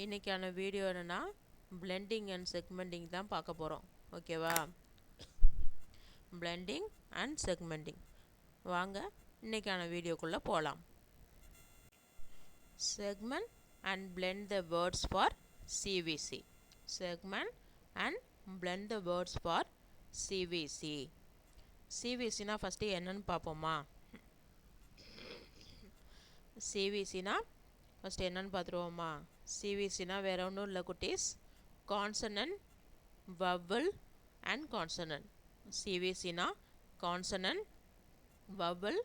இன்றைக்கான வீடியோ என்னென்னா blending and செக்மெண்டிங் தான் பார்க்க போகிறோம். ஓகேவா? Blending and செக்மெண்டிங். வாங்க இன்றைக்கான வீடியோக்குள்ளே போகலாம். Segment and blend the words for CVC. Segment and blend the words for CVC. CVCனா ஃபஸ்ட்டு என்னன்னு பார்ப்போமா? CVCனா ஃபஸ்ட்டு என்னன்னு பார்த்துருவோமா? CVCனா வேறு ஒன்றும் இல்லை குட்டீஸ், கான்சனன்ட், வவல் அண்ட் கான்சனன்ட். CVCனா கான்சனன்ட், வவல்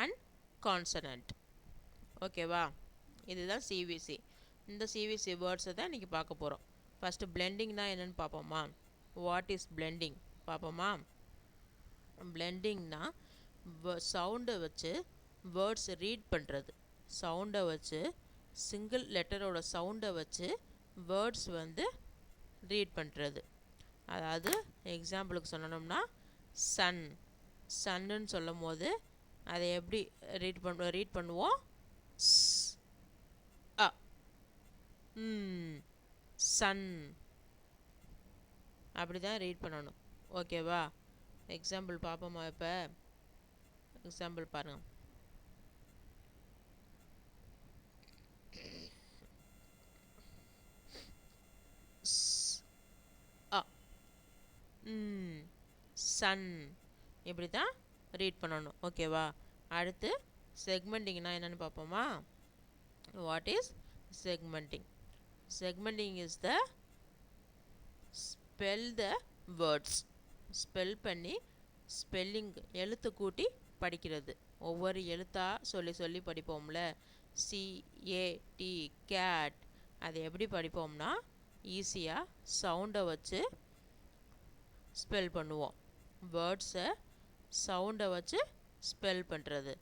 அண்ட் கான்சனன்ட். ஓகேவா? இதுதான் சிவிசி. இந்த சிவிசி வேர்ட்ஸை தான் இன்றைக்கி பார்க்க போகிறோம். ஃபஸ்ட்டு பிளெண்டிங்னா என்னென்னு பார்ப்போமா? வாட் இஸ் பிளெண்டிங் பார்ப்போமா? பிளெண்டிங்னா சவுண்டை வச்சு வேர்ட்ஸ் ரீட் பண்ணுறது. சவுண்டை வச்சு சிங்கிள் லெட்டரோட சவுண்டை வச்சு வேர்ட்ஸ் ரீட் பண்ணுறது. அதாவது எக்ஸாம்பிளுக்கு சொல்லணும்னா சன், சன்னுன்னு சொல்லும் போது அதை எப்படி ரீட் பண்ணுவோம்? சன் அப்படி தான் ரீட் பண்ணணும். ஓகேவா? எக்ஸாம்பிள் பார்ப்போமா? இப்போ எக்ஸாம்பிள் பாருங்கள். சன் இப்படி தான் ரீட் பண்ணணும். ஓகேவா? அடுத்து செக்மெண்டிங்னா என்னென்னு பார்ப்போமா? What is செக்மெண்டிங்? Segmenting is the spell the words. Spell பண்ணி ஸ்பெல்லிங் எழுத்து கூட்டி படிக்கிறது. ஒவ்வொரு எழுத்தாக சொல்லி சொல்லி படிப்போம்ல. CAT gate. அதை எப்படி படிப்போம்னா ஈஸியாக சவுண்டை வச்சு ஸ்பெல் பண்ணுவோம். வேர்ட்ஸை சவுண்டை வச்சு ஸ்பெல் பண்ணுறது.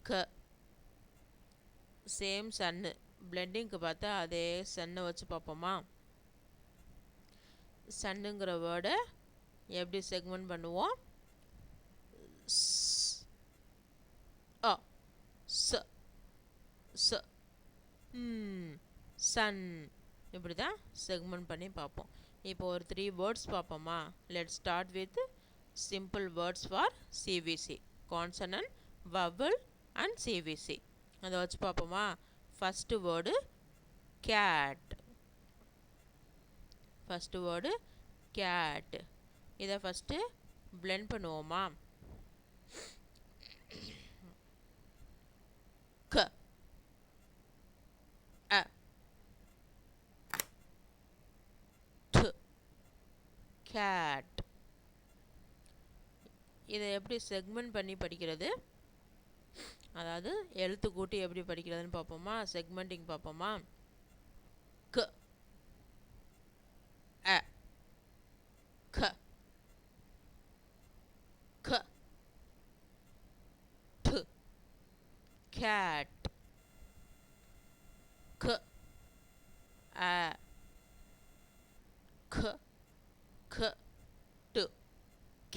க சேம் சன்னு. பிளெண்டிங்க்கு பார்த்தா அதே சன்னை வச்சு பார்ப்போமா? சன்னுங்கிற வேர்டை எப்படி செக்மெண்ட் பண்ணுவோம்? சன் இப்படி தான் செக்மெண்ட் பண்ணி பார்ப்போம். இப்போ ஒரு 3 வேர்ட்ஸ் பார்ப்போமா? Let start with simple words for CVC. Consonant, vowel and CVC. அதை வச்சு பார்ப்போமா? First word cat. First word cat. இதை ஃபஸ்ட்டு பிளெண்ட் பண்ணுவோமா? க அ ட் கேட். இதை எப்படி செக்மெண்ட் பண்ணி படிக்கிறது? அதாவது எழுத்து கூட்டி எப்படி படிக்கிறதுன்னு பார்ப்போமா? செக்மெண்டிங் பார்ப்போமா? க அ க க ட் கேட். க அ க க ட்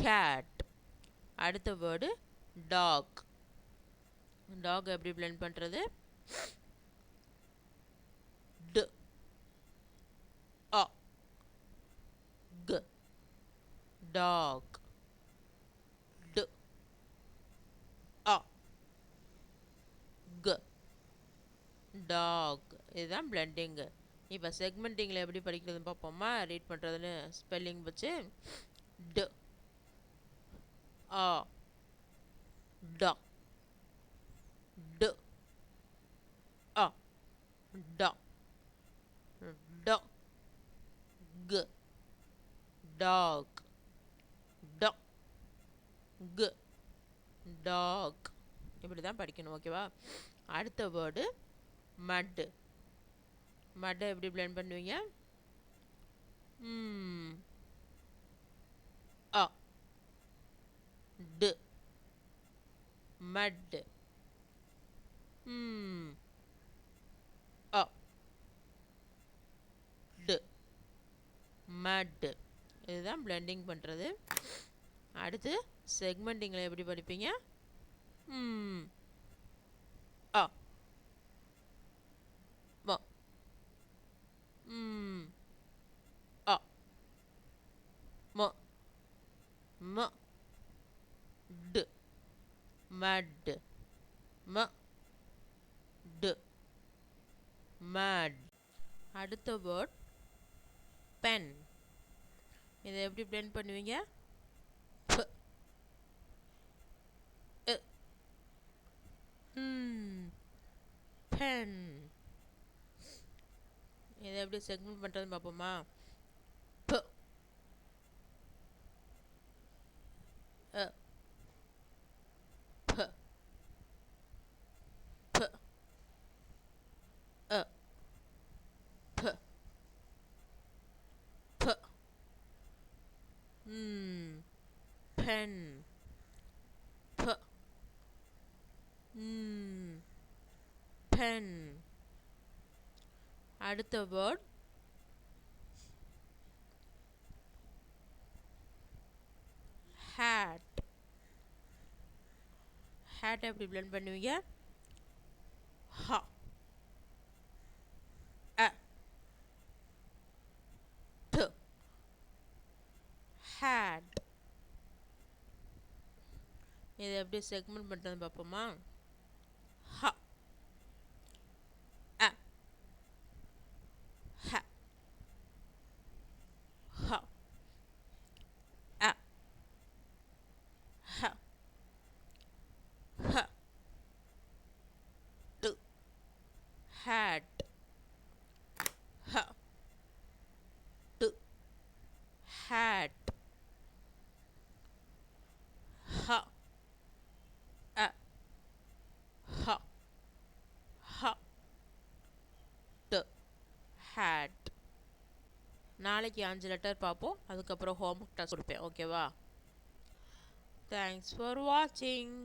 கேட். அடுத்த வேர்டு டாக். டாக் எப்படி பிளெண்ட் பண்ணுறது? ட் அ க் டாக். ட் அ க் டாக். இதுதான் பிளெண்டிங்கு. இப்போ செக்மெண்டிங்கில் எப்படி படிக்கிறதுன்னு பார்ப்போமா? ரீட் பண்ணுறதுன்னு ஸ்பெல்லிங் வச்சு ட் அ ட ட் அ ட ட க் டாக். ட க் டாக். இப்படி தான் படிக்கணும். ஓகேவா? அடுத்த வேர்டு மட். மட்டை எப்படி பிளெண்ட் பண்ணுவீங்க? அ ட் மட். அ ட் மட். இதுதான் பிளெண்டிங் பண்ணுறது. அடுத்து செக்மெண்டிங்கில் எப்படி படிப்பீங்க? அ ம mud m d mud. அடுத்த வேர்ட் பென். இதை எப்படி blend பண்ணுவீங்க? p pen. இதை எப்படி செக்மெண்ட் பண்ணுறதுன்னு பார்ப்போமா? p p p p p pen p pen. அடுத்த வேர்ட் hat. hat எப்படி blend பண்ணுவீங்க? ha a t hat. இதை எப்படி செக்மெண்ட் பண்ணுறது பார்ப்போமா? ha a ha ha a ha ha t hat ha t hat ha a ha ha t hat. நாளைக்கு 5 letter பார்ப்போம். அதுக்கப்புறம் ஹோம்ஒர்க் டெஸ்ட் கொடுப்பேன். ஓகேவா? தேங்க்ஸ் ஃபார் வாட்சிங்.